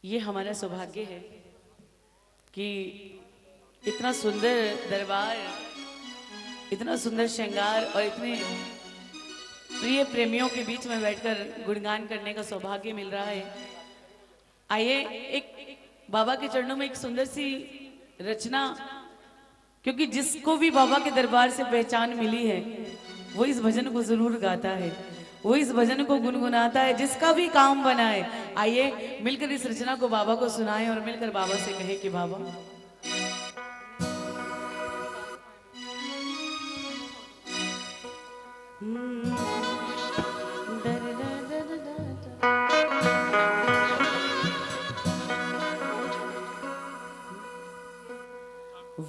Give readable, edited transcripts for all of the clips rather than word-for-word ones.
ये हमारा सौभाग्य है कि इतना सुंदर दरबार, इतना सुंदर श्रृंगार और इतने प्रिय प्रेमियों के बीच में बैठकर गुणगान करने का सौभाग्य मिल रहा है। आइए एक बाबा के चरणों में एक सुंदर सी रचना, क्योंकि जिसको भी बाबा के दरबार से पहचान मिली है वो इस भजन को जरूर गाता है, वो इस भजन को गुनगुनाता है, जिसका भी काम बना है। आइए मिलकर इस रचना को बाबा को सुनाएं और मिलकर बाबा से कहें कि बाबा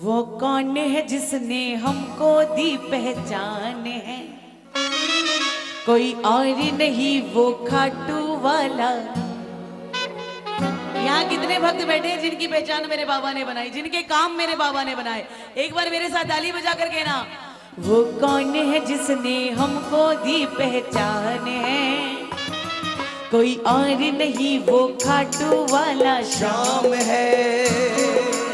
वो कौन है जिसने हमको दी पहचान है, कोई और नहीं वो खाटू वाला। यहाँ कितने भक्त बैठे हैं जिनकी पहचान मेरे बाबा ने बनाई, जिनके काम मेरे बाबा ने बनाए। एक बार मेरे साथ ताली बजा कर कहना, वो कौन है जिसने हमको दी पहचान है, कोई और नहीं वो खाटू वाला शाम है।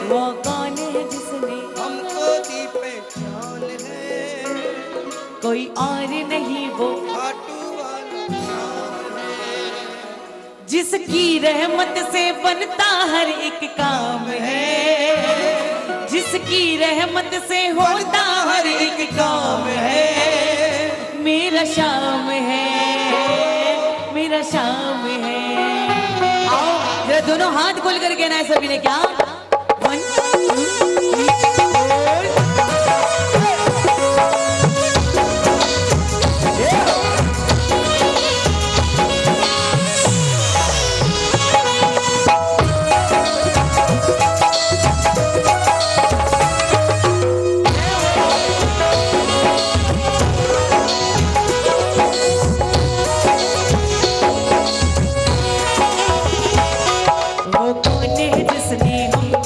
वो कौन है जिसने हमको दी पहचान है, कोई और नहीं वो खाटू वाला शाम है। जिसकी रहमत से बनता हर एक काम है, जिसकी रहमत से होता हर एक काम है। मेरा शाम है, मेरा शाम है। आओ जरा दोनों हाथ खोल कर कहना है सभी ने, क्या One, two, three, four। वो कौन है जिसने हम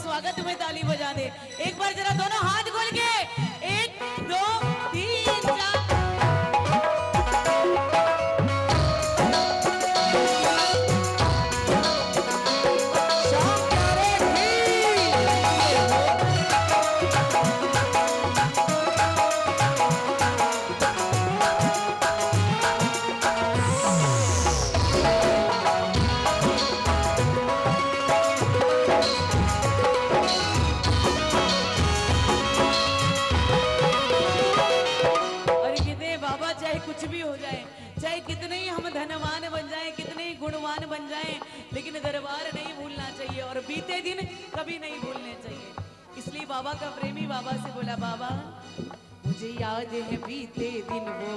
स्वागत में ताली बजा दे। एक बार जरा दोनों हाथ खोल के 1 2 3 4 कुछ भी हो जाए, चाहे कितने ही हम धनवान बन जाएं, कितने ही गुणवान बन जाएं, लेकिन दरबार नहीं भूलना चाहिए और बीते दिन कभी नहीं भूलने चाहिए। इसलिए बाबा का प्रेमी बाबा से बोला, बाबा मुझे याद है बीते दिन वो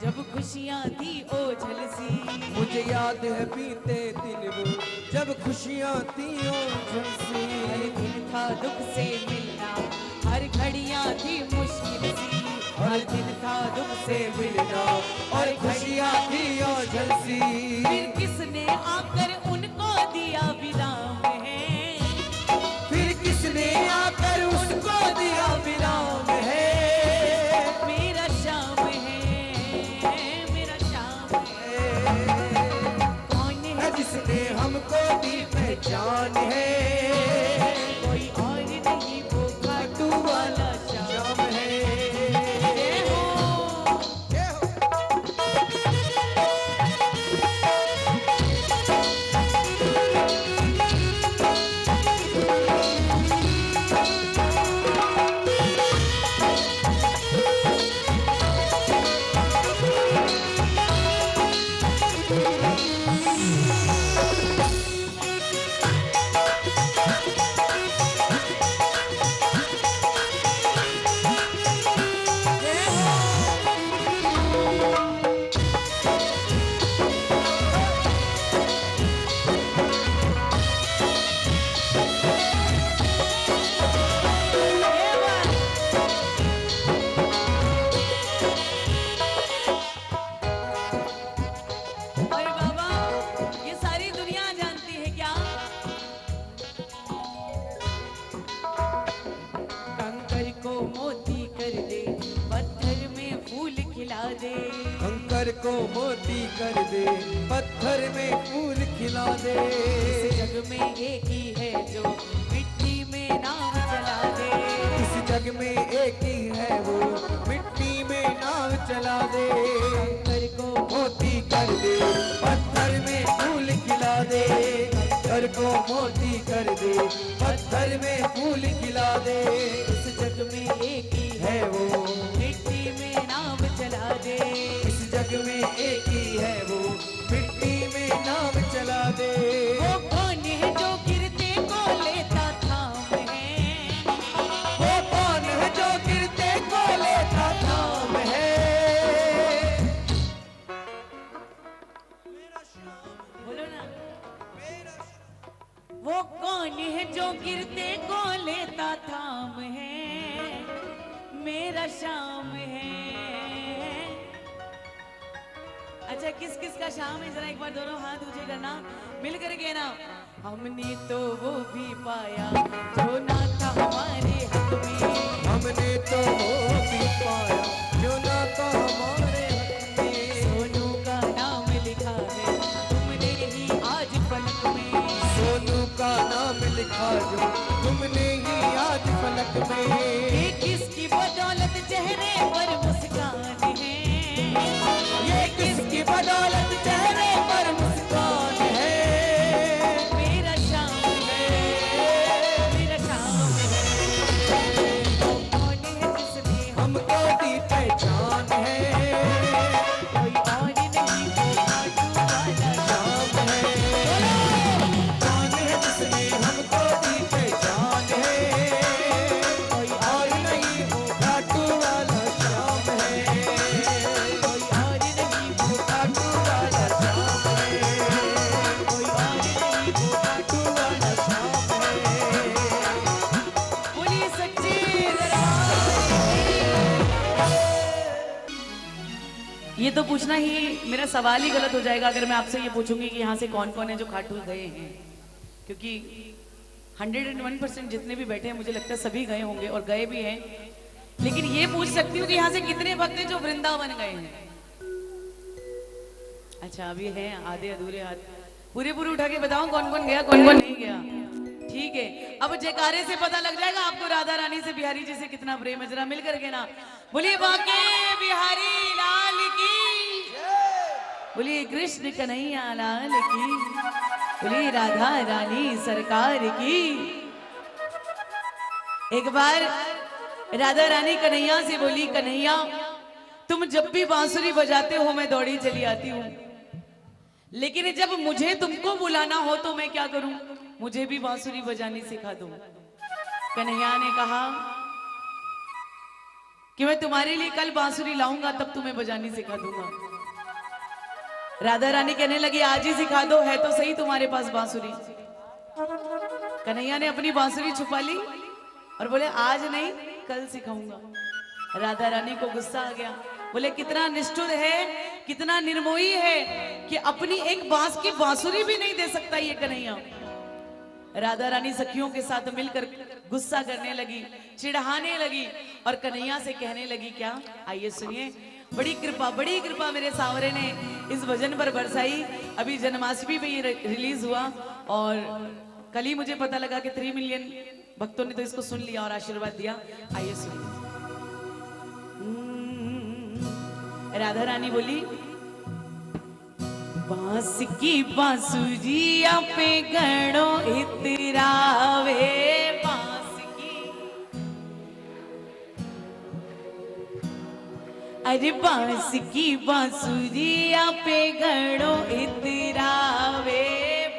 जब खुशियां थी ओझल सी। मुझे याद है बीते दिन वो जब खुशियां थी ओझल सी। हर दिन था दुख से मिलना, हर घड़ियां थी मुश्किल सी। हर दिन था दुख से मिलना और खुशियां थी ओझल सी। फिर किसने आकर उनको दिया विराम है, फिर किसने आकर उसको दिया विराम है। मेरा शाम है, मेरा शाम है। कौन है जिसने हमको दी पहचान है, कोई और नहीं वो खाटू वाला शाम है। कंकर को मोती कर दे, पत्थर में फूल खिला दे। इस जग में एक ही है जो मिट्टी में नाव चला दे। इस जग में एक ही है वो मिट्टी में नाव चला दे। कंकर को मोती कर दे, पत्थर में फूल खिला दे। कंकर को मोती कर दे, पत्थर में फूल खिला दे। इस जग में एक ही है वो मिट्टी में नाव चला दे। इस जग में एक ही है वो मिट्टी में नाव चला दे। वो कौन है जो गिरते को लेता थाम है, वो कौन है जो गिरते को लेता थाम है। बोलो ना, वो कौन है जो गिरते को लेता थाम है, मेरा शाम है। अच्छा, किस किस का शाम है, जरा एक बार दोनों हाथ ऊंचे करना, मिल करके ना। हमने तो वो भी पाया जो ना था हमारे हक में। हमने तो वो भी पाया जो ना था हमारे हक में। सोनू का नाम लिखा है तुमने ही आज फलक में। सोनू का नाम लिखा जो तुमने ही आज फलक में। ये किसकी बदौलत चेहरे पर मुस्कान है, ये किसकी बदौलत चेहरे पर मुस्कान है। मेरा शाम है, मेरा शाम है। कौन है जिसने हमको दी पहचान है, कोई और नहीं वो खाटू वाला शाम है। कौन है जिसने हमको दी पहचान है, कोई और नहीं वो खाटू वाला शाम है। कोई और नहीं वो खाटू वाला शाम है, कोई और नहीं वो खाटू वाला शाम है। बोलिए सच्चे दरबार की। ये तो पूछना ही मेरा सवाल ही गलत हो जाएगा अगर मैं आपसे ये पूछूंगी कि यहाँ से कौन कौन है जो खाटू गए हैं, क्योंकि 101% जितने भी बैठे हैं मुझे लगता है सभी गए होंगे और गए भी हैं, लेकिन ये पूछ सकती हूँ कि यहाँ से कितने भक्त हैं जो वृंदावन गए हैं? अच्छा अभी हैं आधे अधूरे हाथ, पूरे पूरे उठा के बताओ कौन कौन गया कौन कौन नहीं गया। ठीक है, अब जयकारे से पता लग जाएगा आपको राधा रानी से बिहारी जी से कितना प्रेम है। जरा मिल करके ना बोलिए बाके बिहारी लाल की, बोलिए कृष्ण कन्हैया लाल की, बोलिए राधा रानी सरकार की। एक बार राधा रानी कन्हैया से बोली, कन्हैया तुम जब भी बांसुरी बजाते हो मैं दौड़ी चली आती हूँ, लेकिन जब मुझे तुमको बुलाना हो तो मैं क्या करूं? मुझे भी बांसुरी बजानी सिखा दो। कन्हैया ने कहा कि मैं तुम्हारे लिए कल बांसुरी लाऊंगा तब तुम्हें बजानी सिखा दूंगा। राधा रानी कहने लगी आज ही सिखा दो, है तो सही तुम्हारे पास बांसुरी। कन्हैया ने अपनी बांसुरी छुपा ली और बोले आज नहीं कल सिखाऊंगा। राधा रानी को गुस्सा आ गया, बोले कितना निष्ठुर है, कितना निर्मोही है कि अपनी एक बांस की बांसुरी भी नहीं दे सकता ये कन्हैया। राधा रानी सखियों के साथ मिलकर गुस्सा करने लगी, चिढ़ाने लगी और कन्हैया से कहने लगी क्या? आइए सुनिए, बड़ी कृपा मेरे सावरे ने इस भजन पर बरसाई। अभी जन्माष्टमी पे ये रिलीज हुआ और कल ही मुझे पता लगा कि 3 मिलियन भक्तों ने तो इसको सुन लिया और आशीर्वाद दिया। आइए सुनिए। राधा रानी बोली, बांस की बांसुरिया पे गणो इतरावे, बांस की, अरे बांस की बांसुरिया पे गणो इतरावे,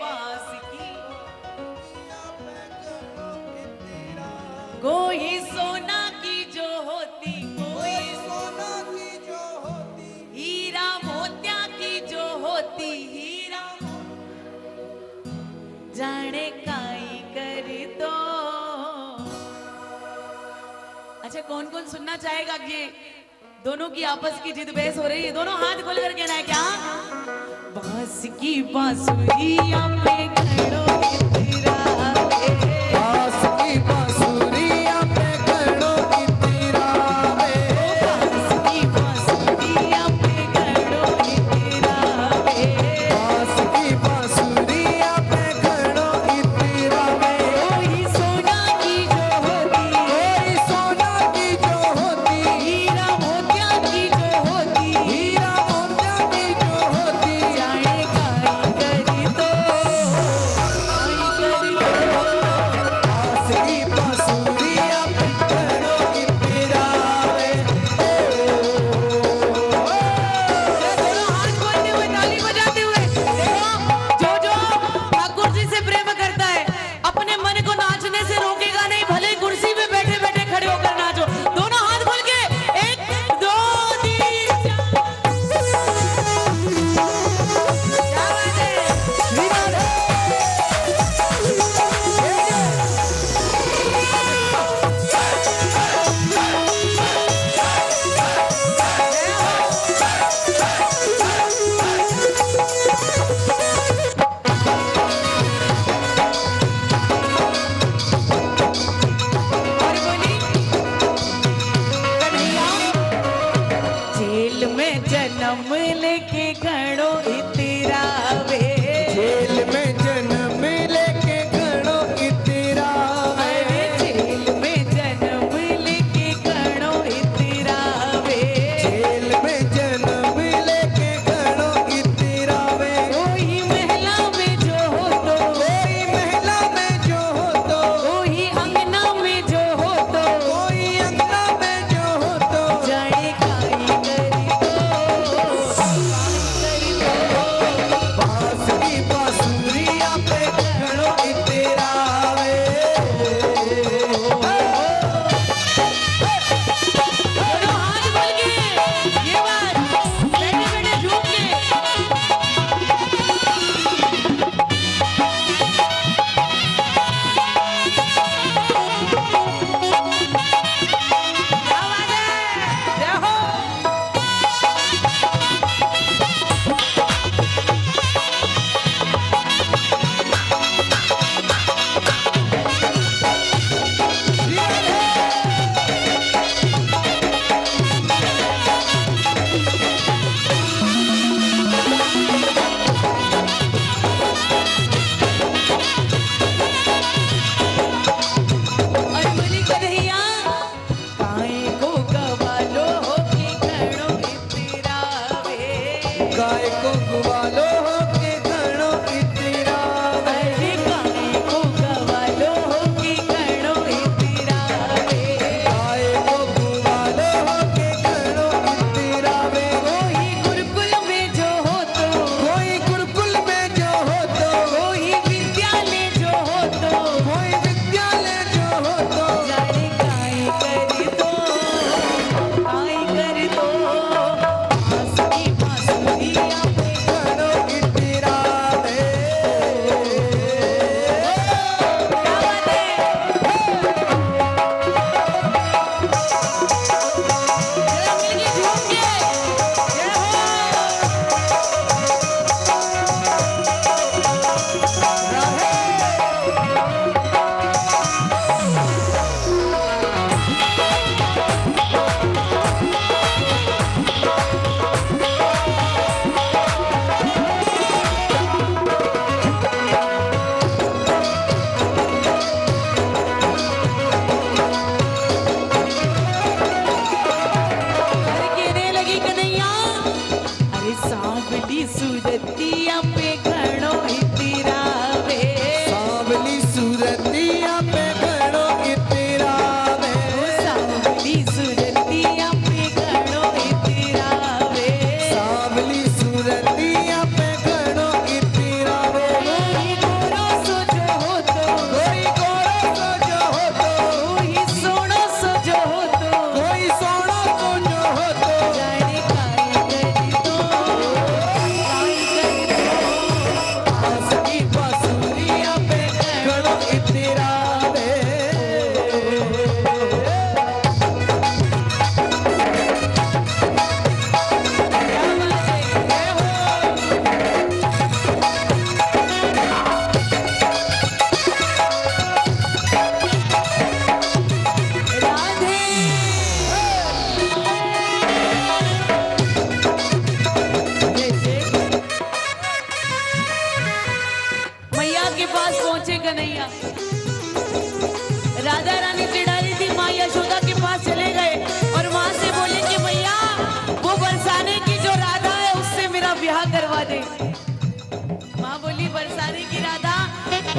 बांस की कोई सोना की जो होती, कोई सोना की जो होती, हीरा मोतिया की जो होती, हीरा जाने काई कर दो। अच्छा कौन कौन सुनना चाहेगा कि ये दोनों की आपस की जिद बहस हो रही है? दोनों हाथ खोल करके ना, क्या? बांस की बांसुरिया पे खड़ो इतरावे, बांस की बांसुरिया पे गणो इतरावे, बांस की बांसुरिया पे खड़ो इतरावे, बांस की बांसुरिया पे गणो इतरावे, कोई सोना की जो होती, कोई सोना की जो होती, हीरा मोतिया की जो होती, हीरा मोतिया की जो होती, जाने काई कर दो।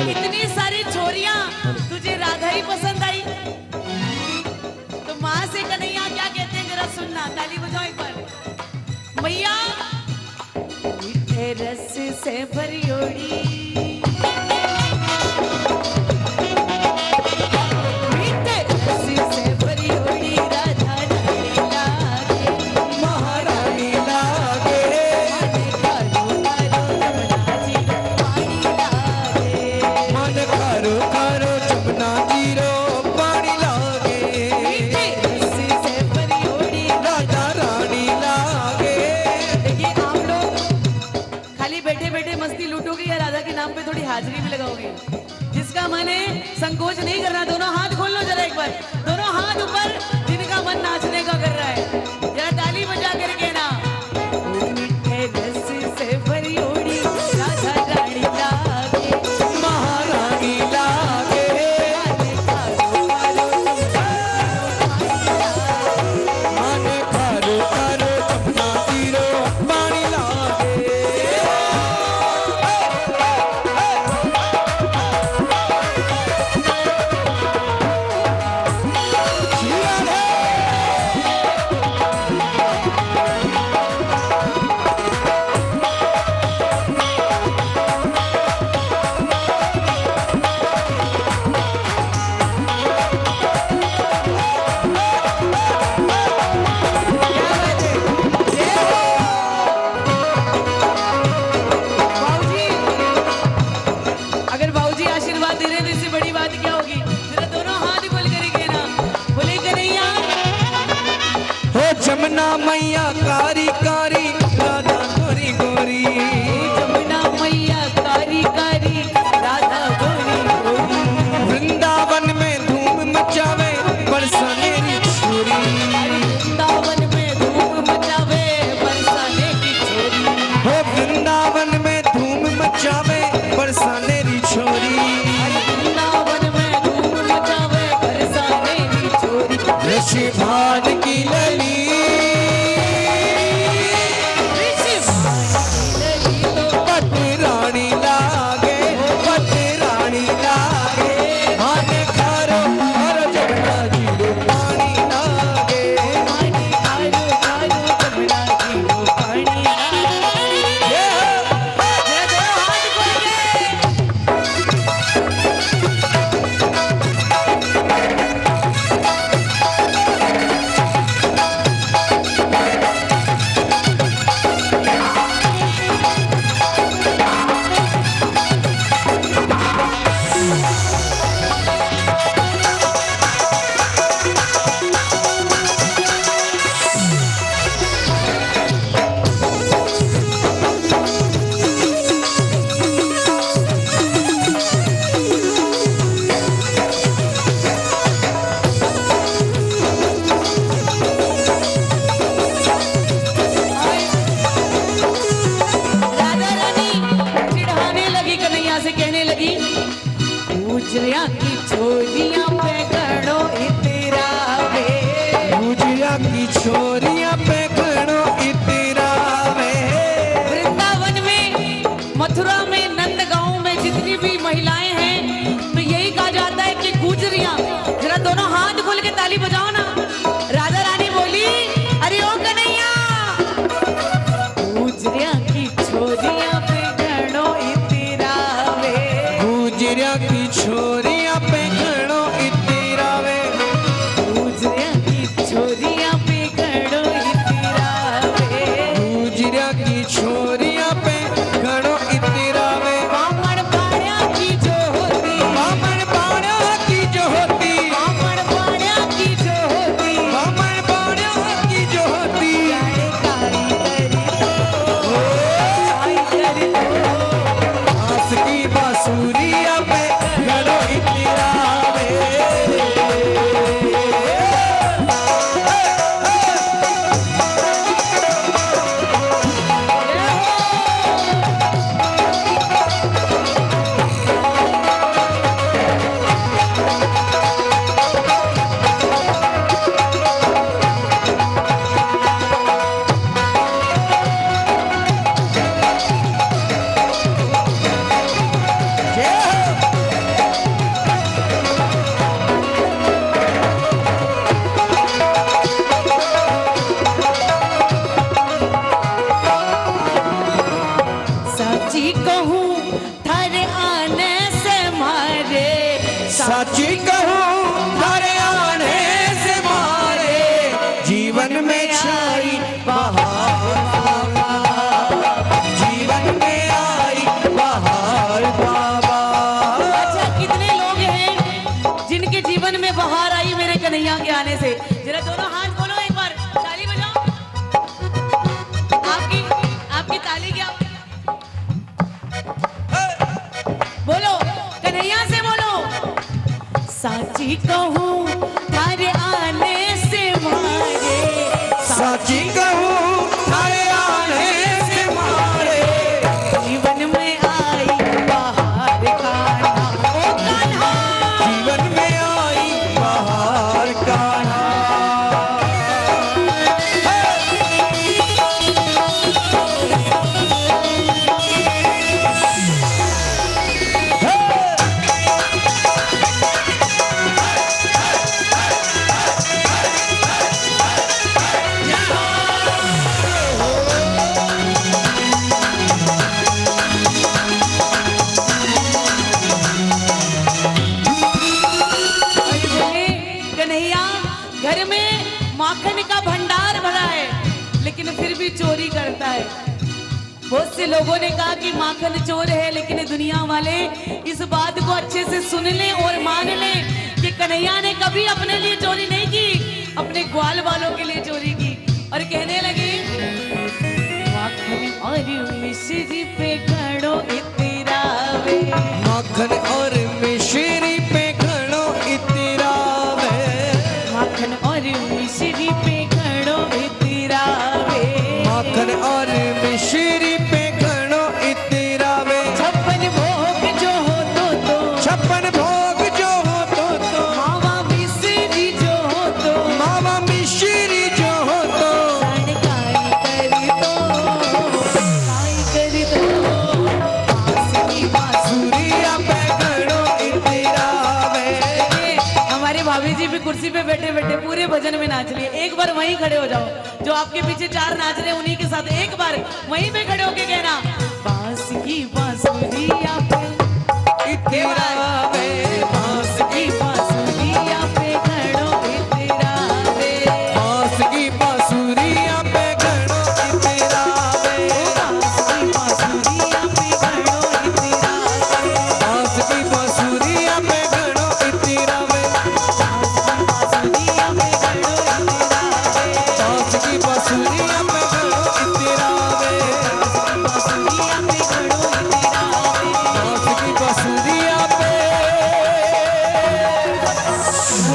इतनी सारी छोरियां तुझे राधा ही पसंद आई, तो माँ से कन्हैया क्या कहते हैं जरा सुनना, ताली बजाओ एक बार। मैया मीठे रस से भरी ओड़ी, मीठे रस से भरी ओड़ी राधा रानी लागे, महारानी लागे मन कारो कारो जमुना जीरो पानी लागे, मन खारो खारो जमुना जीरो पानी लागे मीठे रस से भरी ओड़ी राधा रानी लागे। देखिए आप लोग खाली बैठे बैठे मस्ती लूटोगे या राधा के नाम पे थोड़ी हाजिरी भी लगाओगे? जिसका मन है संकोच नहीं करना, दोनों हाथ खोल लो जरा एक बार, दोनों हाथ ऊपर, जिनका मन नाचने का कर रहा है जरा ताली बजा करके ना। मीठे रस से भरी ओड़ी राधा रानी लागे, महारानी लागे मन खारो खारो जमुना जीरो पानी लागे। बाबूजी, अगर बाबूजी आशीर्वाद दे रहे हैं तो इससे बड़ी बात क्या होगी? जरा दोनों हाथ खोल करके ना बोले कन्हैया। हो जमुना मैया कारी कारी राधा गोरी गोरी, जमुना मैया कारी कारी राधा गोरी गोरी, वृंदावन में धूम मचावे बरसाने री छुरी। वृंदावन में धूम मचावे बरसाने की छोरी, हो वृंदावन में धूम मचावे बरसाने री छोरी। वृंदावन में धूम मचावे बरसाने की छोरी, ऋषि भान की लली ऋषि लगी तो पट रानी लागे पट रानी लागे मन खारो खारो जमुना जीरो पानी लागे। पानी खारो खारो जमुना की वो पानी लागे। ये हो। जरा दोनों हाथ खोल के राधा रानी चिढ़ाने लगी, कन्हैया से कहने लगी, गुजरिया की छोरियां पे गणो इतरावे, गुजिया की छोरियां पे घणो इतरावे। वृंदावन में मथुरा में नंद गांव में जितनी भी महिलाएं हैं तो यही कहा जाता है कि गुजरियां, जरा दोनों हाथ खोल के ताली बजाओ ना। राधा रानी बोली, अरे ओ कन्हैया, गुजरिया की छोरियां पे गणो इतरावे, गुजिया की छोरियां पे घणो इतरावे। गुजरिया की छोरियां पे गणो इतरावे, गुजिया की छोरियां पे घणो इतरावे। बामण पाण्या की जो होती, बामण बाणा की जो होती, बामण पाण्या की जो कहूँ थारे आने से मारे जीवन में छाई बहार, जीवन में आई बहार बाबा। अच्छा, कितने लोग हैं जिनके जीवन में बहार आई मेरे कन्हैया के आने से? जरा दोनों हाथ बोलो, एक बार ताली बजाओ। आपकी आपकी ताली क्या? बोलो, कन्हैया से बोलो। साची कहूँ थारे आने से मारे, साची कहूँ थारे आने से मारे जीवन में आई बहार कान्हा, ओ कान्हा। जीवन में आई बहार कान्हा। कन्हैया, घर में माखन का भंडार भरा है लेकिन फिर भी चोरी करता है। बहुत से लोगों ने कहा कि माखन चोर है, लेकिन दुनिया वाले इस बात को अच्छे से सुन लें और मान लें कि कन्हैया ने कभी अपने लिए चोरी नहीं की, अपने ग्वाल वालों के लिए चोरी की। और कहने लगे, माखन और मिश्री पे घड़ो इतरावे, माखन और मिश्री पे घड़ो इतरावे, माखन और मिश्री पे घड़ो इतरावे, माखन और मिश्री पे घड़ो इतरावे। छप्पन भोग जो हो तो छप्पन भोग जो हो तो मावा मिश्री जो हो मावा मिश्री जो हो तो काई करी तो बांसुरी सूर्या पे घड़ो इतरावे। हमारे भाभी जी भी कुर्सी पे बैठे बैठे पूरे भजन में नाच लिए। एक बार वहीं खड़े हो जाओ, जो आपके पीछे चार नाच रहे उन्हीं के साथ एक बार वहीं पे खड़े होके कहना, बांस की बांसुरिया पे इतरावे, बांस की बांसुरिया पे घड़ो इतरावे, बांस की बांसुरिया पे घड़ो इतरावे, बांस की बांसुरिया पे घड़ो इतरावे, बांस की बांसुरिया पे घड़ो इतरावे, बांसुरिया पे घड़ो इतरावे, बांस की बांसुरिया पे घड़ो इतरावे, बांसुरिया पे घड़ो इतरावे। बांस की बांसुरिया पे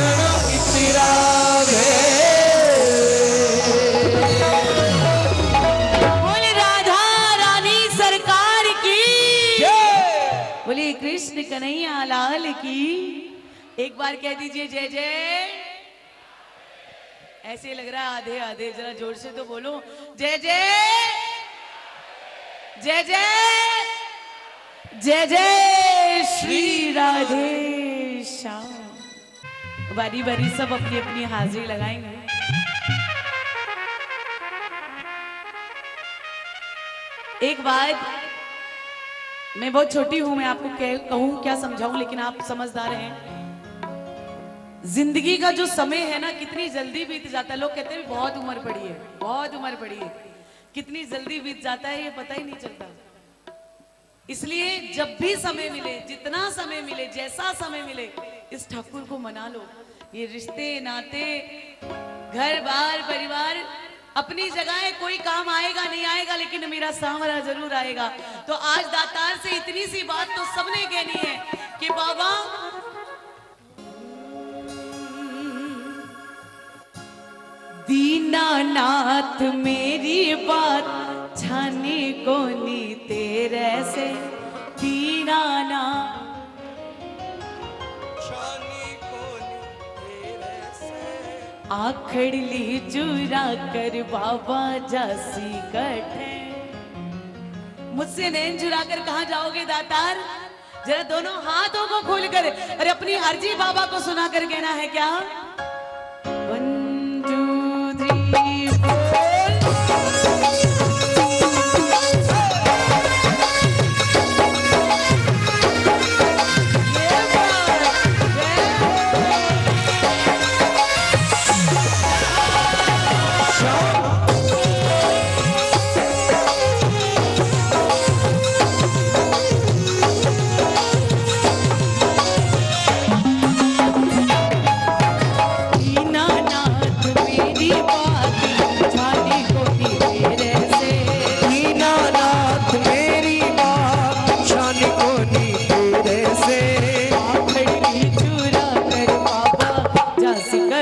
घड़ो इतरावे। बोले राधा रानी सरकार की, बोले कृष्ण कन्हैया लाल की। एक बार कह दीजिए जय जय। ऐसे लग रहा है आधे आधे, जरा जोर से तो बोलो, जय जय जय जय जय जय श्री राधे श्याम। बारी बारी सब अपनी अपनी हाजिरी लगाएंगे। एक बात, मैं बहुत छोटी हूं, मैं आपको कहूं क्या समझाऊं, लेकिन आप समझदार हैं। जिंदगी का जो समय है ना, कितनी जल्दी बीत जाता है। लोग कहते हैं बहुत उम्र पड़ी है, बहुत उम्र पड़ी है, कितनी जल्दी बीत जाता है ये पता ही नहीं चलता। इसलिए जब भी समय मिले, जितना समय मिले, जैसा समय मिले, इस ठाकुर को मना लो। ये रिश्ते नाते, घर बार परिवार अपनी जगह है, कोई काम आएगा नहीं आएगा, लेकिन मेरा सांवरा जरूर आएगा। तो आज दातार से इतनी सी बात तो सबने कहनी है कि बाबा दीनानाथ मेरी बात छाने को नी तेरे से, दीनानाथ आखड़ ली चुरा कर बाबा जासी कटे। मुझसे नैन चुरा कर कहाँ जाओगे दातार? जरा दोनों हाथों को खोल कर अरे अपनी अर्जी बाबा को सुना कर कहना है क्या? 1 2 3 4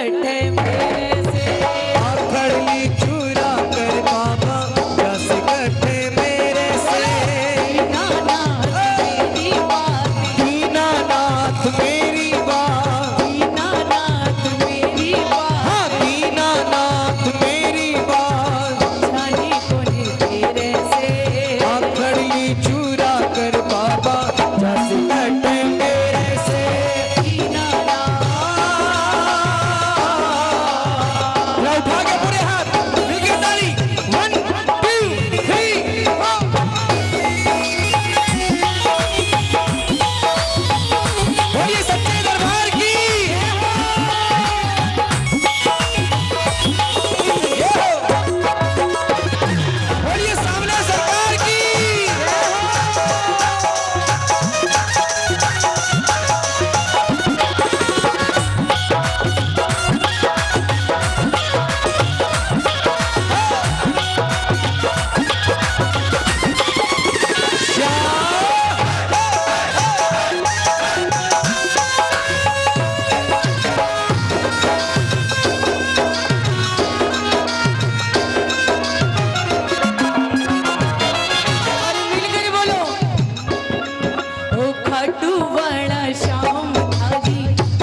कटे मेरे से। आखड़ ली चुरा कर बाबा जस कटे मेरे से। दीनानाथ मेरी बात, दीनानाथ मेरी बात, दीनानाथ मेरी बात, हाँ दीनानाथ मेरी बात। जानी कोनी तेरे से। आखड़ ली चुरा कर बाबा जस कटे मेरे से। ला उठा के पूरे हाथ मिलके ताली 1 2 3 बोलिए सच्चे दरबार की ये हो। बोलिए सामने सरकार की। और मिलकर बोलो। ओ खाटू वाला शाम थारी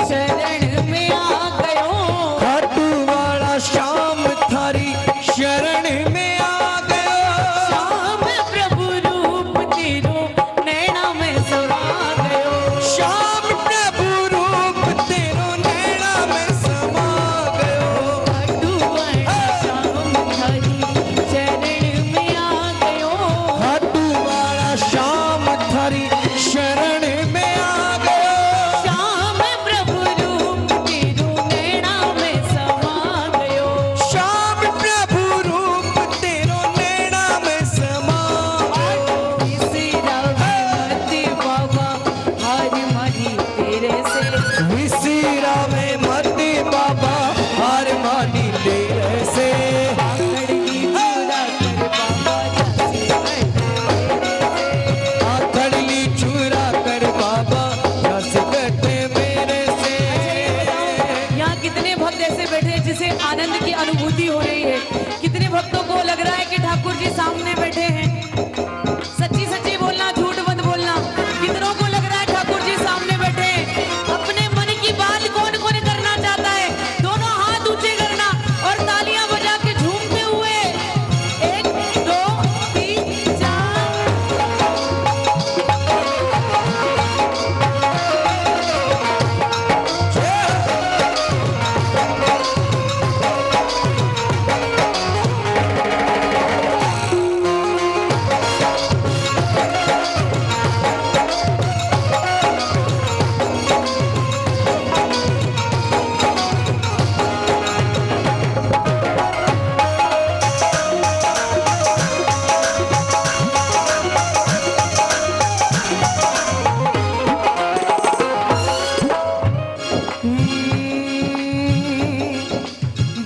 शरण में आ गयो। खाटू वाला श्याम थारी शरण में आ गयो। शाम प्रभु रूप तेरो नैना में समा गयो। श्याम प्रभु रूप तेरो नैना में समा गयो। खाटू वाला शाम थारी शरण में आ गयो। खाटू वाला श्याम थारी शरण में आ गयो। श्याम प्रभु रूप तेरो नैना में समा गयो। श्याम प्रभु रूप तेरो नैना में समा गयो। विसिरा में मती बाबा हार मानी तेरे से। विसिरा में मति बाबा हार ली चूरा कर बाबा जस कटे मेरे से। यहाँ कितने भक्त ऐसे बैठे हैं जिसे आनंद की अनुभूति हो रही है। कितने भक्तों को लग रहा है कि ठाकुर जी सामने बैठे हैं। सच्ची सच्ची बोलना, झूठ मत बोलना। कितनों को लग रहा है ठाकुर जी सामने बैठे हैं। अपने मन की बात कौन कौन करना चाहता है, दोनों हाथ ऊंचे करना और तालियां बजा के झूमते हुए 1 2 3 4।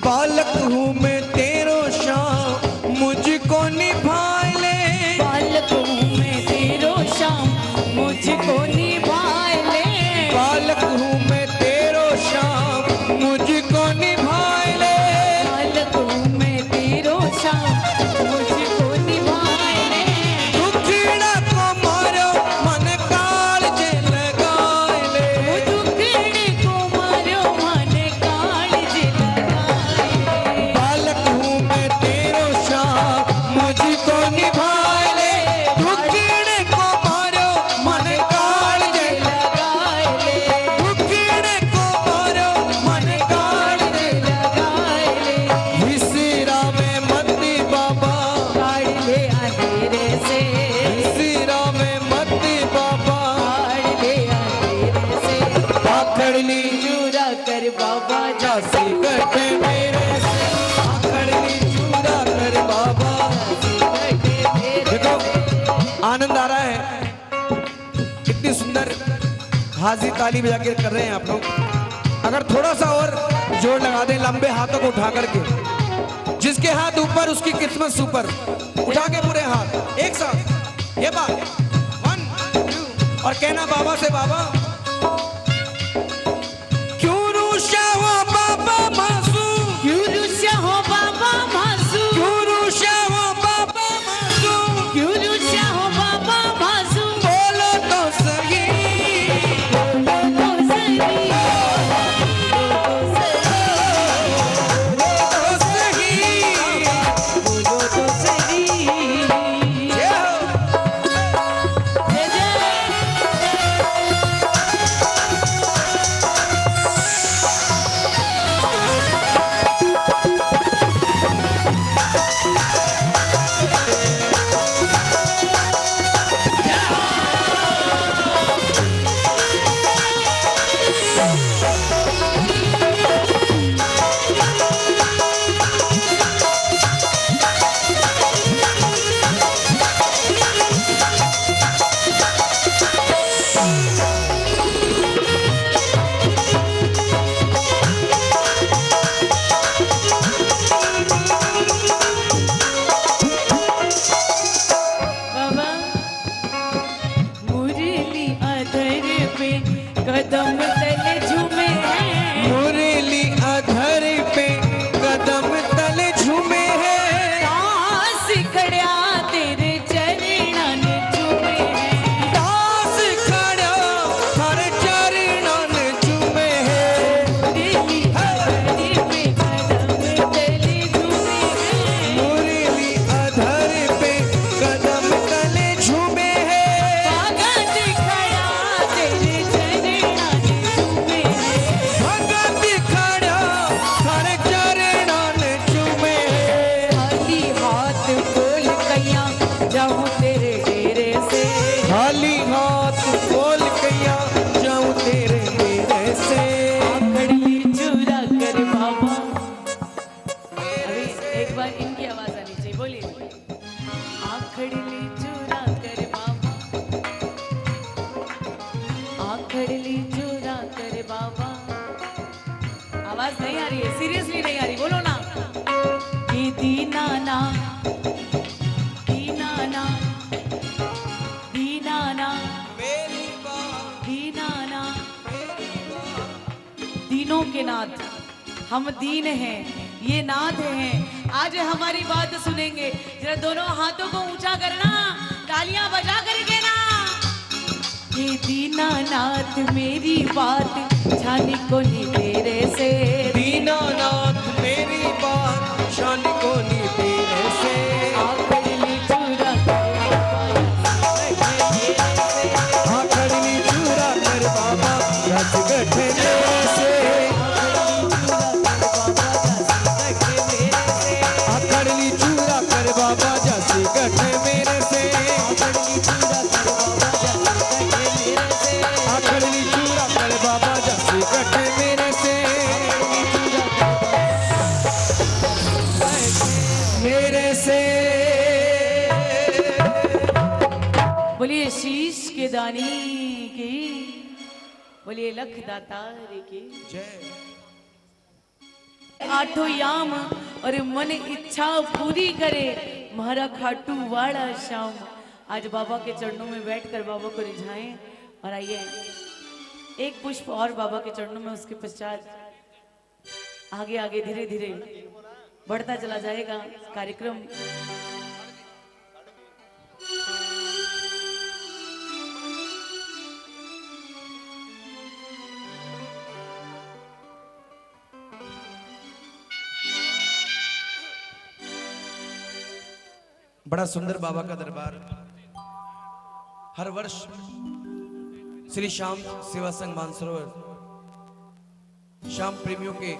बालक हूँ मैं तेरो श्याम मुझको निभाए ले। बालक हूँ मैं तेरो श्याम मुझको निभाए ले। बालक हूँ मैं तेरो श्याम मुझको निभाए ले। बालक हूँ मैं तेरो श्याम मुझको निभाए ले। दुखड़ा को मारो मन काल जे लगाए ले। दुखड़े को मारो मन काल जे लगाए ले। बालक हूँ मैं तेरो श्याम मुझको निभाए ले। दुखड़े को मारो मन काल जे लगाए ले। दुखड़े को मारो मन काल जे लगाए ले। विसिरा में मति बाबा काढ़ ले अंधेरे से। विसिरा में मति बाबा काढ़ ले अंधेरे से। आखड़ ली चूरा कर बाबा जासी कटे मेरे से। आखड़ ली चूरा कर बाबा। देखो आनंद आ रहा है। कितनी सुंदर हाजी ताली बजा के कर रहे हैं आप लोग। अगर थोड़ा सा और जोर लगा दें लंबे हाथों को उठा करके, जिसके हाथ ऊपर उसकी किस्मत सुपर। उठा के पूरे हाथ एक साथ ये बात 1 2 और कहना बाबा से, बाबा क्यों रूठा हो बाबा आवाज नहीं आ रही है, सीरियसली नहीं आ रही, बोलो ना। ये दीनाना दीनाना दीनाना दीनाना, दीनों के नाथ हम दीन हैं, ये नाथ हैं। आज हमारी बात सुनेंगे, जरा दोनों हाथों को ऊंचा करना, तालियां बजा करके ना। ये दीनानाथ मेरी बात छानी को नी तेरे से, दीनानाथ मेरी बात शान को नी तेरे से, आखड़ली चूरा आखड़ली चूरा कर बाबा रच गठे मेरे से, आखड़ली चूरा कर बाबा जैसी गठे मेरे से, आखड़ली चूरा कर बाबा जैसी गठे मेरे से, मेरे से। बोलिए शीश के दानी की, बोलिए लख दातार की जय। आठों याम और मन इच्छा पूरी करे महारा खाटू वाड़ा श्याम। आज बाबा के चरणों में बैठकर बाबा को रिझाएं और आइए एक पुष्प और बाबा के चरणों में, उसके पश्चात आगे आगे धीरे धीरे बढ़ता चला जाएगा कार्यक्रम। बड़ा सुंदर बाबा का दरबार। हर वर्ष श्री श्याम सेवा संघ मानसरोवर श्याम प्रेमियों के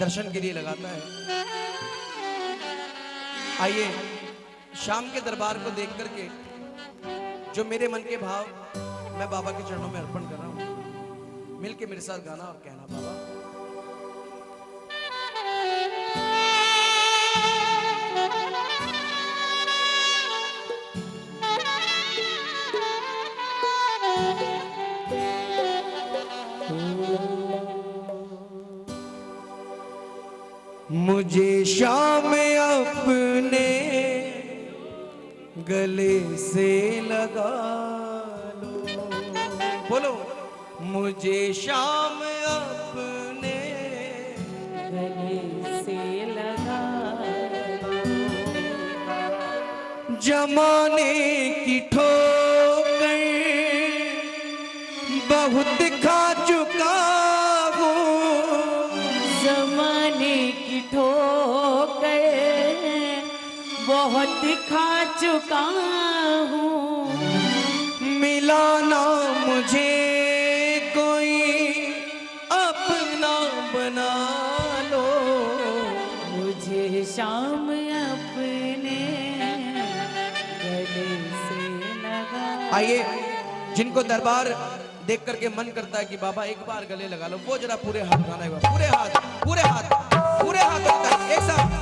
दर्शन के लिए लगाता है। आइए श्याम के दरबार को देख करके जो मेरे मन के भाव मैं बाबा के चरणों में अर्पण कर रहा हूं, मिलके मेरे साथ गाना और कहना। बाबा मुझे श्याम अपने गले से लगा लो, बोलो मुझे श्याम अपने गले से लगा जमाने की ठोकर बहुत खा चुका हूँ, जमाने की ठोकर बहुत खा चुका हूँ। मिला ना मुझे कोई अपना बना लो, मुझे शाम अपने गले से लगा। आइए जिनको दरबार देख करके मन करता है कि बाबा एक बार गले लगा लो, वो जरा पूरे हाथ उठाना है, पूरे हाथ पूरे हाथ पूरे हाथ उठाइए एक साथ।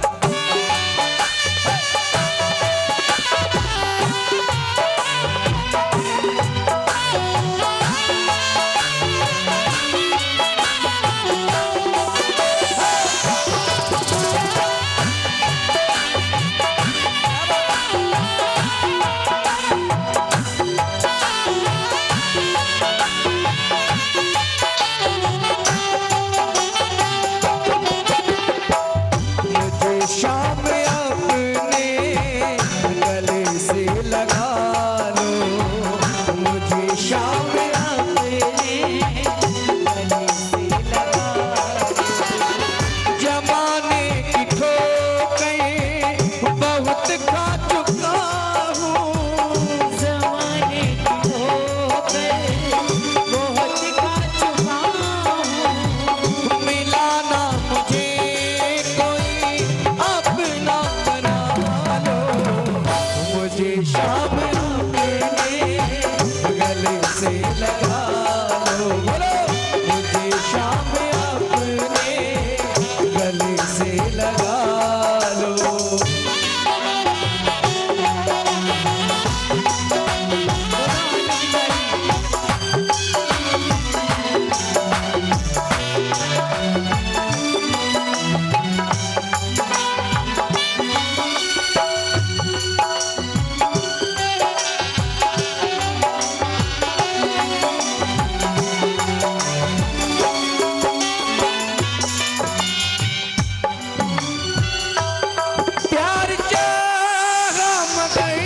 प्यार चाहा मगर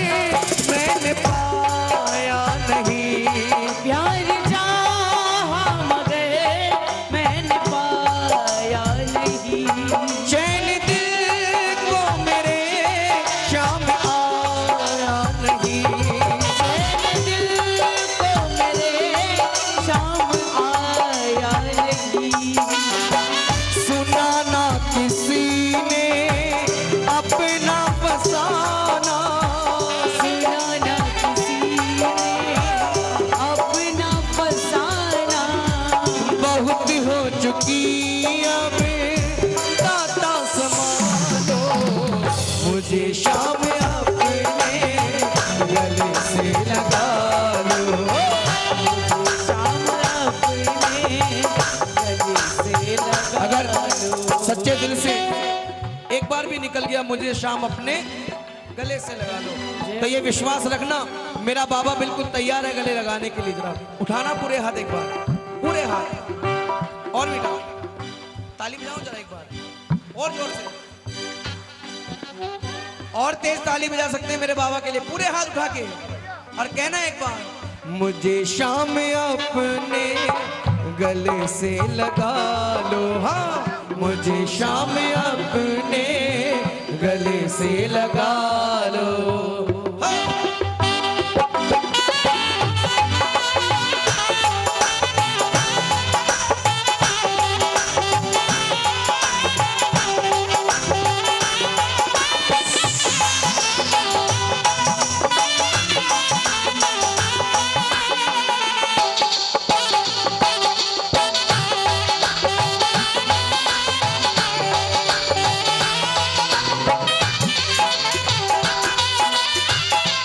मैंने पाया नहीं, प्यार चाहा मगर मैंने पाया नहीं, चैन दिल को मेरे शाम आया नहीं, चैन दिल को मेरे शाम आया नहीं, सुना ना किसी ने अपना फसाना, सुना ना किसी ने अपना फसाना, बहुत हो चुकी अब दाता समालो, मुझे शाम अपने गले से लगा लो, शाम अपने गले से लगा अगर लो। सच्चे दिल से एक बार भी निकल गया मुझे शाम अपने गले से लगा लो, तो ये विश्वास रखना मेरा बाबा बिल्कुल तैयार है गले लगाने के लिए। जरा उठाना पूरे हाथ एक बार, पूरे हाथ, और भी उठाओ, ताली बजाओ जरा एक बार और जोर से, और तेज ताली बजा सकते हैं मेरे बाबा के लिए, पूरे हाथ उठा के, और कहना एक बार, मुझे शाम अपने गले से लगा लो, हाँ मुझे शाम अपने गले से लगा लो, हाँ।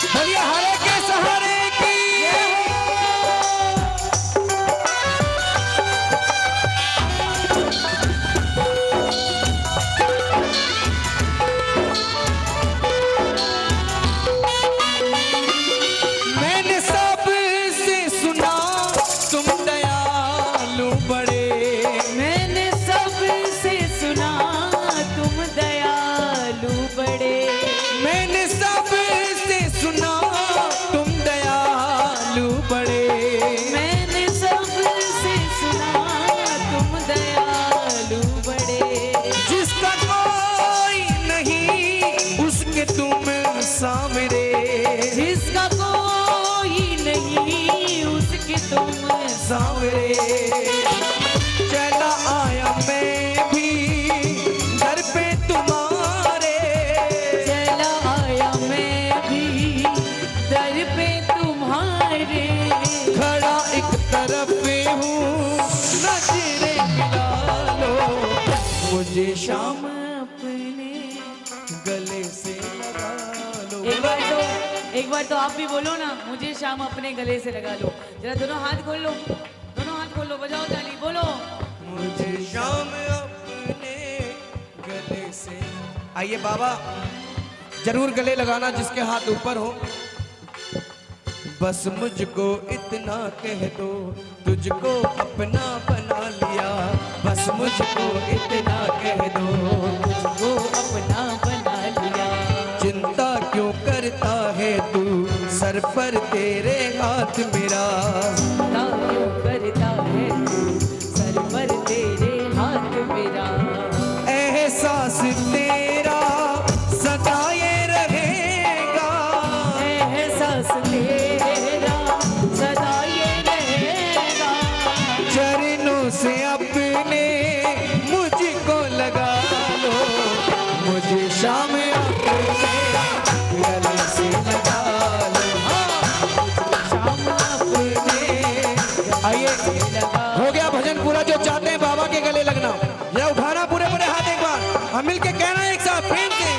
बोलिए हरे के सहारे की, मैंने सबसे सुना तुम दयालु बड़े, मैंने सबसे सुना तुम दयालु बड़े, मैंने सबसे सुना तुम दयालु बड़े, मैंने सबसे सुना तुम दयालु बड़े, जिसका कोई नहीं उसके तुम सामरे, जिसका कोई नहीं उसके तुम सामरे, चला आया मैं भी घर पे तुम्हारे, चला आया मैं भी दर पे तुम्हारे, खड़ा एक तरफ हूँ नजरे मिला लो, मुझे शाम अपने गले से लगा लो। एक बार तो आप भी बोलो ना, मुझे शाम अपने गले से लगा लो। जरा दोनों हाथ खोल लो, दोनों हाथ खोल लो, बजाओ ताली, बोलो। मुझे शाम अपने गले से। आइए बाबा जरूर गले लगाना जिसके हाथ ऊपर हो। बस मुझको इतना कह दो तुझको अपना बना लिया, बस मुझको इतना कह दो तुझको अपना बना लिया। चिंता क्यों करता है तू सर पर तेरे हाथ मेरा, चिंता क्यों करता है तू सर पर तेरे हाथ मेरा। एहसास तेरा सदा ये रहेगा, एहसास तेरा सदा ये रहेगा। चरणों से अपने मुझको लगा लो, मुझे शाम अपने गले से लगा लो, शाम अपने आइए हो गया भजन पूरा। जो चाहते हैं बाबा के गले लगना, या उठाना पूरे पूरे हाथ एक बार, हम मिल के कहना एक साथ प्रेम से,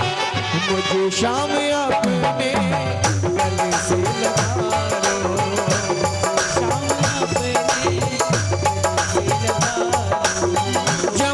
मुझे शाम अपने गले से लगा लो, शाम अपने गले से लगा लो।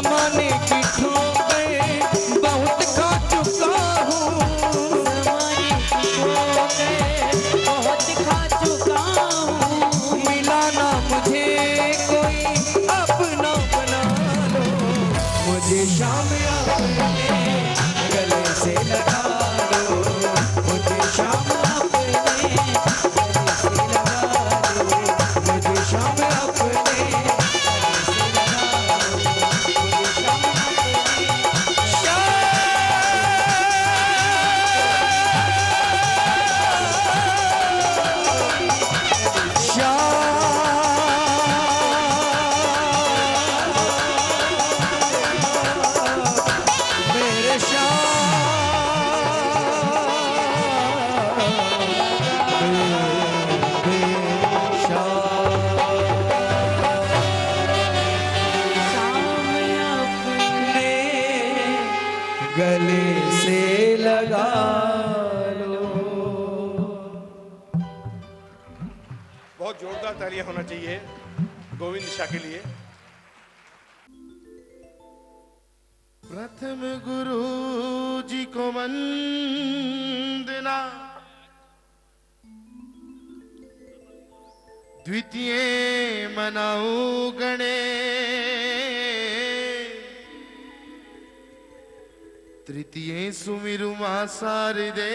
गले से लगा लो। बहुत जोरदार तालियां होना चाहिए गोविंद शाह के लिए। प्रथम गुरु जी को वंदना, द्वितीय मनाऊ गणेश, तृतीय सुमिरु मां शारदे,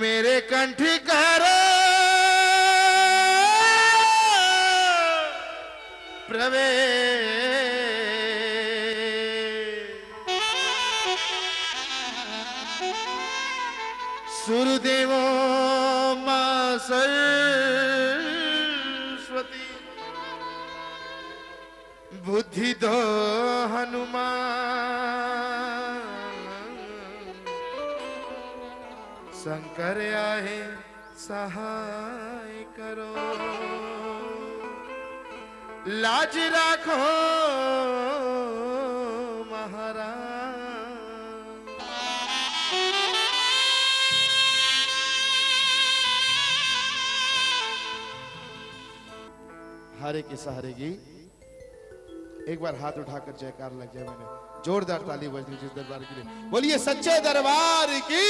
मेरे कंठ करो सुरदेवो मां सरस्वती, बुद्धि दो हनुमान, शंकर आए सहाय करो, लाज राखो महाराज। हारे के सहारे की एक बार हाथ उठाकर जयकार लग जाए। मैंने जोरदार ताली बज दी जिस दरबार के लिए। बोलिए सच्चे दरबार की।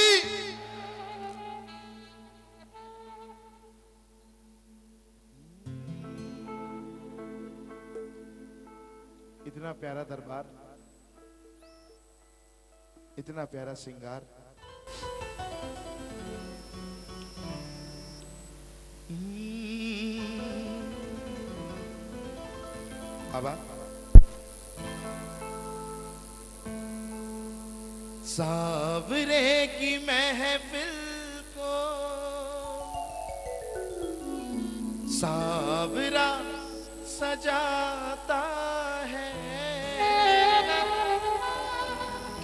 इतना प्यारा दरबार, इतना प्यारा श्रृंगार। बाबा सावरे की महफिल को सावरा सजाता है,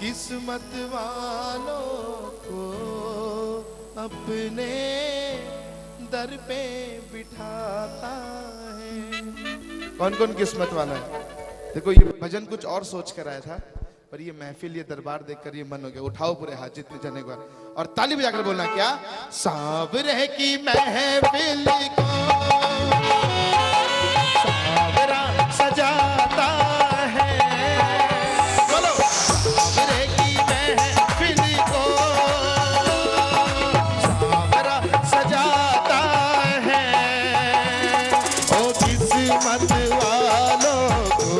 किस्मत वालों को अपने दर पे बिठाता है। कौन कौन किस्मत वाला है? देखो ये भजन कुछ और सोच कर आया था, पर ये महफिल, ये दरबार देखकर ये मन हो गया। उठाओ पूरे हाथ जितने जने को और ताली बजाकर बोलना क्या? सावरे की महफिल को सावरा सजाता है, बोलो सावरे की महफिल को सावरा सजाता है, ओ किस्मत वालों को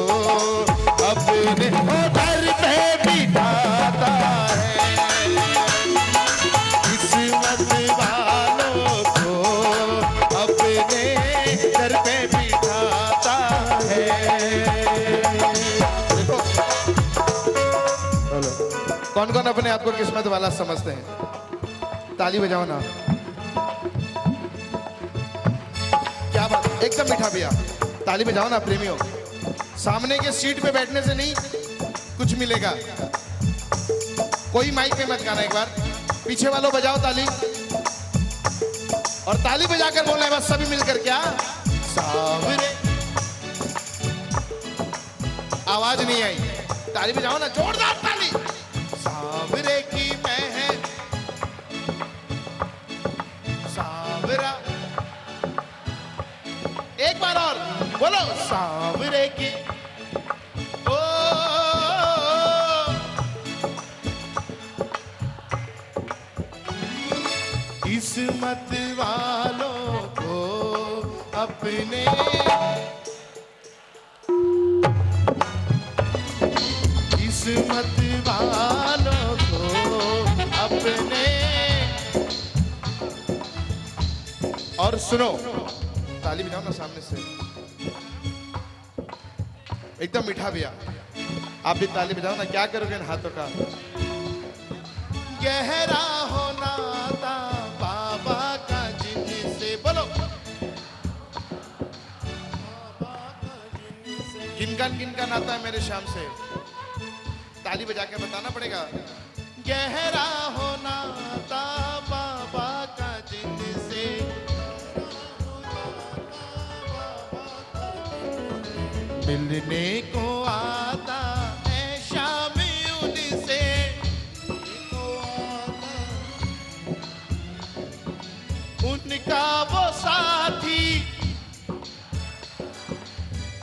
अपने दर पे बिठाता है, किस्मत वालों को अपने दर पे बिठाता है। देखो कौन कौन अपने आप को किस्मत वाला समझते हैं? ताली बजाओ ना। क्या बात, एकदम मीठा भैया। ताली बजाओ ना प्रेमियों। सामने के सीट पे बैठने से नहीं कुछ मिलेगा। कोई माइक पे मत गाना, एक बार पीछे वालों बजाओ ताली, और ताली बजाकर बोलना है बस सभी मिलकर। क्या सावरे, आवाज नहीं आई, ताली बजाओ ना, जोरदार ताली। सावरे की महफिल, सावरा, एक बार और बोलो सावरे की। ओ किस्मत वालों को अपने, किस्मत वालों को अपने। और सुनो, ताली बजाओ ना सामने से, एकदम मीठा भैया। आप भी ताली बजाओ ना। क्या करोगे इन हाथों का? गहरा होना था बाबा का जिनसे, बोलो किनका नाता है मेरे शाम से? ताली बजा के बताना पड़ेगा। गहरा होना था बाबा का जिनसे, मिलने को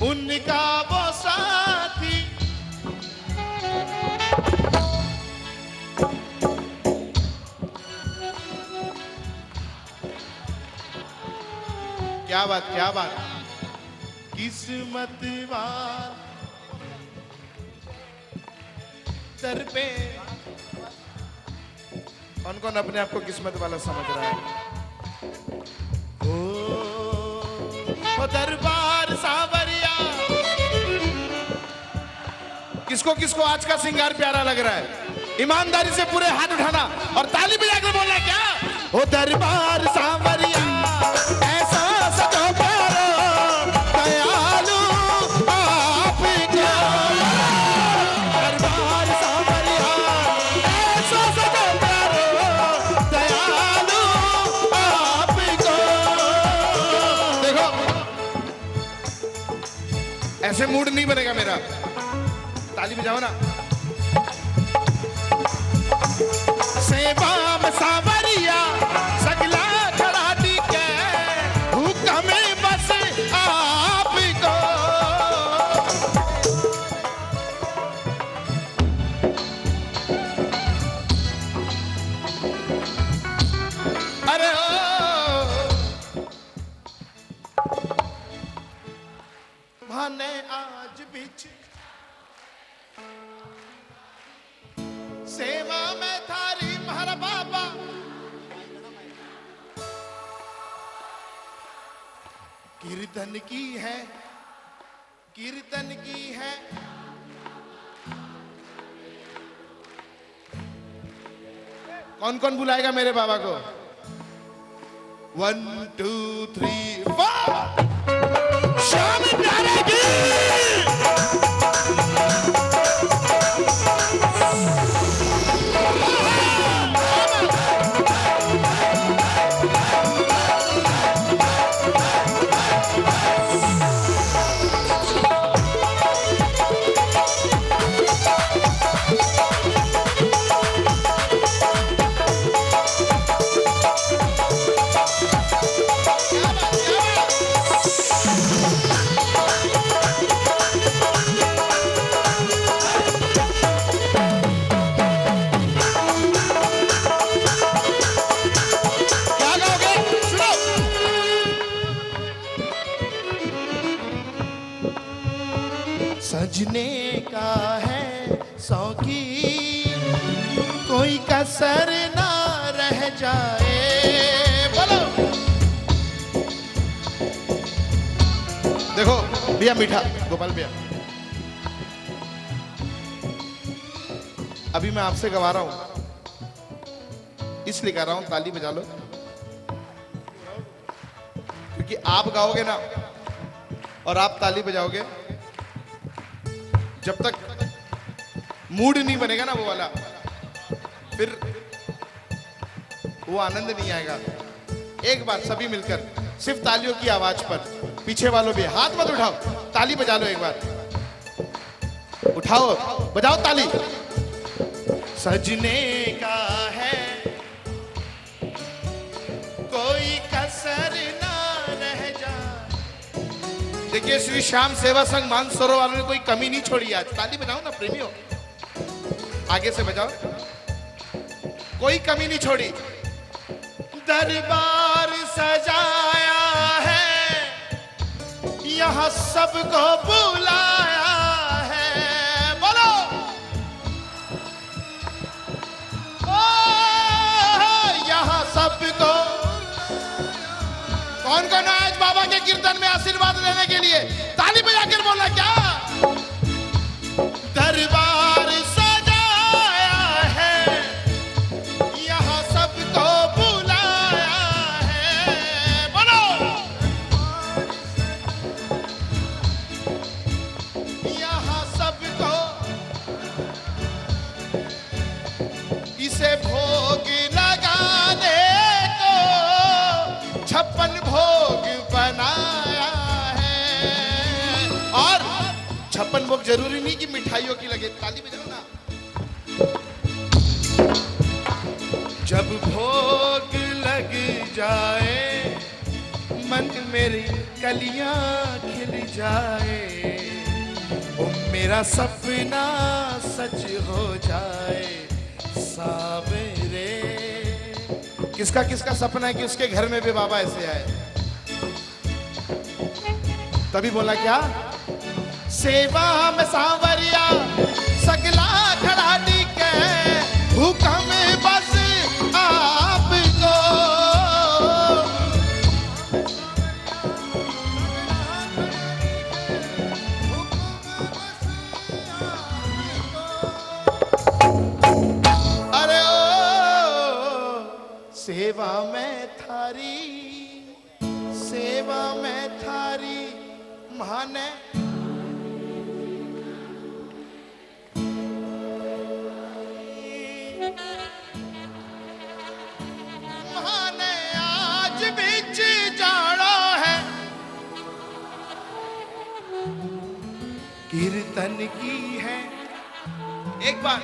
उनका वो साथी। क्या बात, क्या बात। किस्मत वार दर पे। कौन कौन अपने आप को किस्मत वाला समझ रहा है? ओ दरबार सावरिया। किसको किसको आज का सिंगार प्यारा लग रहा है? ईमानदारी से पूरे हाथ उठाना और ताली बजाकर बोलना क्या? ओ दरबार सावरिया ऐसा सजो प्यारो दयालु आपका। दरबार सावरिया ऐसा सजो प्यारो दयालु आपको। देखो ऐसे मूड नहीं बनेगा मेरा। ताली बजाओ ना। सेवा में सावरिया सगला खराटी के हुक्म में बस आपको। अरे ओ माने आज बीच सेवा में थारी महर बाबा। कीर्तन की है, कीर्तन की है। कौन कौन बुलाएगा मेरे बाबा को? 1 2 3 4। शाम प्यारे की। सजने का है शौकीन कोई कसर ना रह जाए। बोलो देखो भैया मीठा गोपाल भैया, अभी मैं आपसे गवा रहा हूं इसलिए गा रहा हूं, ताली बजा लो क्योंकि आप गाओगे ना और आप ताली बजाओगे, जब तक मूड नहीं बनेगा ना वो वाला, फिर वो आनंद नहीं आएगा। एक बार सभी मिलकर सिर्फ तालियों की आवाज पर, पीछे वालों भी हाथ मत उठाओ, ताली बजा लो एक बार, उठाओ बजाओ ताली। सजने का है कोई कसर ना रह जाए। देखिए श्री श्याम सेवा संघ मानसरोवर वालों ने कोई कमी नहीं छोड़ी आज। ताली बजाओ ना प्रेमियों, आगे से बजाओ, कोई कमी नहीं छोड़ी। दरबार सजाया है यहाँ सबको बुलाया है। बोलो यहाँ सबको, कौन कौन आज बाबा के कीर्तन में आशीर्वाद लेने के लिए? ताली बजाकर बोला क्या? दरबार सजाया है यहाँ सबको बुलाया है। बोलो यहाँ सबको, इसे भोग लगाने को 56 भोग बनाया है। और 56 भोग जरूरी नहीं कि मिठाइयों की लगे। ताली बजाओ ना। जब भोग लग जाए मन मेरी कलियां खिल जाए, ओ मेरा सपना सच हो जाए सावरे। किसका किसका सपना है कि उसके घर में भी बाबा ऐसे आए? तभी बोला क्या, सेवा में सांवरिया सगला खड़ा के हुक्म बस आपको। अरे ओ सेवा में थारी, सेवा में थारी महान है। महाने आज बिच जाड़ो है, कीर्तन की है। एक बार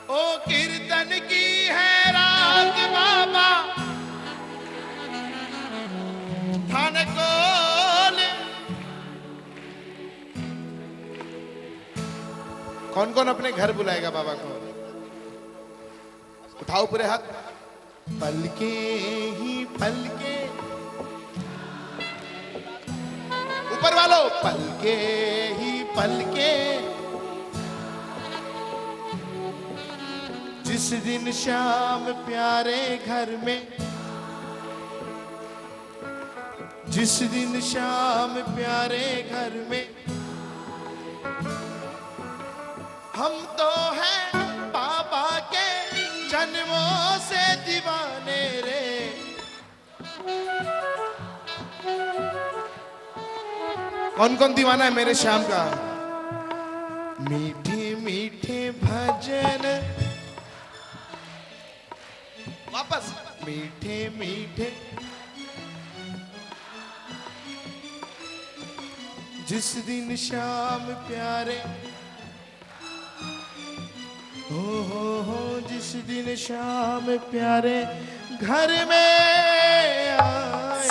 ओ कीर्तन की है रात बाबा थाने कोल। कौन कौन अपने घर बुलाएगा बाबा को? उठाओ पूरे हाथ। पलके ही पलके, ऊपर वालों पलके ही पलके, जिस दिन शाम प्यारे घर में, जिस दिन शाम प्यारे घर में, हम तो हैं बाबा के जन्मों से दीवाने रे। कौन कौन दीवाना है मेरे श्याम का? मीठे मीठे भजन, वापस मीठे मीठे, जिस दिन शाम प्यारे, हो जिस दिन शाम प्यारे घर में आए।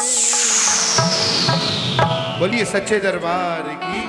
बोलिए सच्चे दरबार की।